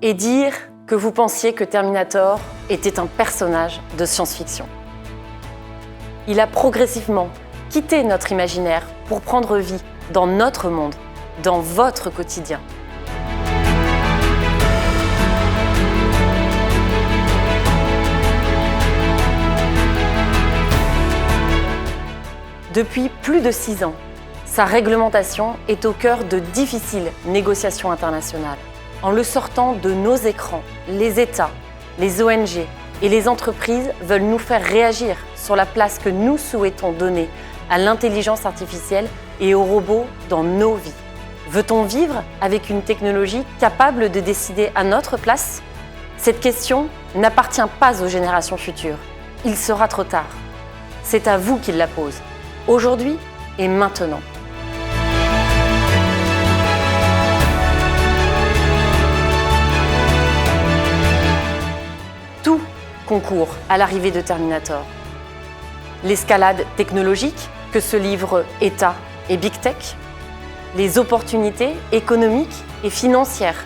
et dire que vous pensiez que Terminator était un personnage de science-fiction. Il a progressivement quitté notre imaginaire pour prendre vie dans notre monde, dans votre quotidien. Depuis plus de 6 ans, sa réglementation est au cœur de difficiles négociations internationales. En le sortant de nos écrans, les États, les ONG et les entreprises veulent nous faire réagir sur la place que nous souhaitons donner à l'intelligence artificielle et aux robots dans nos vies. Veut-on vivre avec une technologie capable de décider à notre place? Cette question n'appartient pas aux générations futures. Il sera trop tard. C'est à vous qu'il la pose, aujourd'hui et maintenant. Tout concourt à l'arrivée de Terminator. L'escalade technologique que se livrent État et Big Tech, les opportunités économiques et financières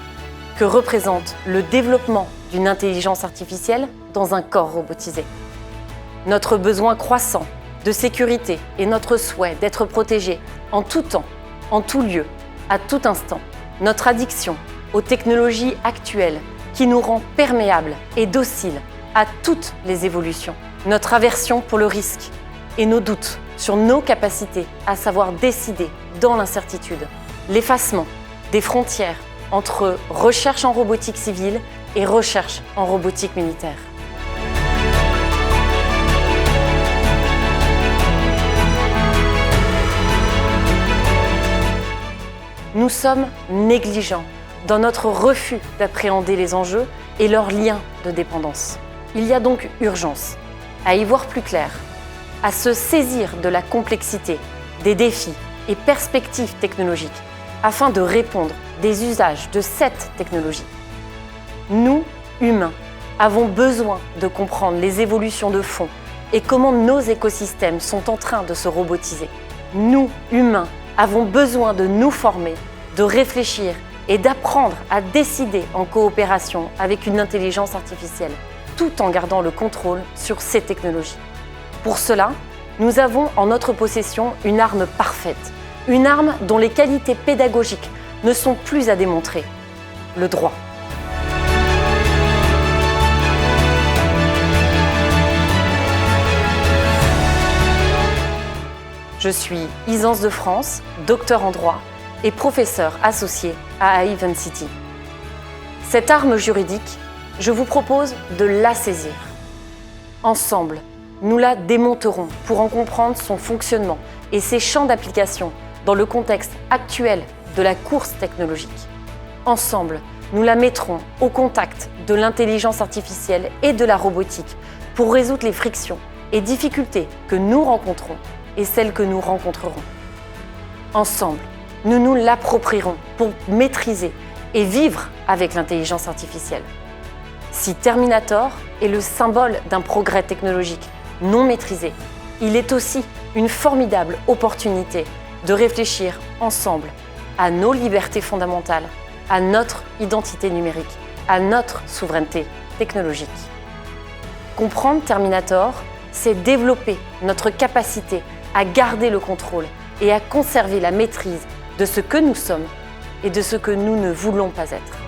que représente le développement d'une intelligence artificielle dans un corps robotisé. Notre besoin croissant de sécurité et notre souhait d'être protégés en tout temps, en tout lieu, à tout instant. Notre addiction aux technologies actuelles qui nous rend perméables et dociles à toutes les évolutions. Notre aversion pour le risque et nos doutes sur nos capacités à savoir décider dans l'incertitude. L'effacement des frontières entre recherche en robotique civile et recherche en robotique militaire. Nous sommes négligents dans notre refus d'appréhender les enjeux et leurs liens de dépendance. Il y a donc urgence à y voir plus clair, à se saisir de la complexité, des défis et perspectives technologiques afin de répondre des usages de cette technologie. Nous, humains, avons besoin de comprendre les évolutions de fond et comment nos écosystèmes sont en train de se robotiser. Nous, humains, avons besoin de nous former, de réfléchir et d'apprendre à décider en coopération avec une intelligence artificielle, tout en gardant le contrôle sur ces technologies. Pour cela, nous avons en notre possession une arme parfaite, une arme dont les qualités pédagogiques ne sont plus à démontrer, le droit. Je suis Isance de France, docteur en droit et professeur associé à Haven City. Cette arme juridique, je vous propose de la saisir. Ensemble, nous la démonterons pour en comprendre son fonctionnement et ses champs d'application dans le contexte actuel de la course technologique. Ensemble, nous la mettrons au contact de l'intelligence artificielle et de la robotique pour résoudre les frictions et difficultés que nous rencontrons et celles que nous rencontrerons. Ensemble, nous nous l'approprierons pour maîtriser et vivre avec l'intelligence artificielle. Si Terminator est le symbole d'un progrès technologique non maîtrisé, il est aussi une formidable opportunité de réfléchir ensemble à nos libertés fondamentales, à notre identité numérique, à notre souveraineté technologique. Comprendre Terminator, c'est développer notre capacité à garder le contrôle et à conserver la maîtrise de ce que nous sommes et de ce que nous ne voulons pas être.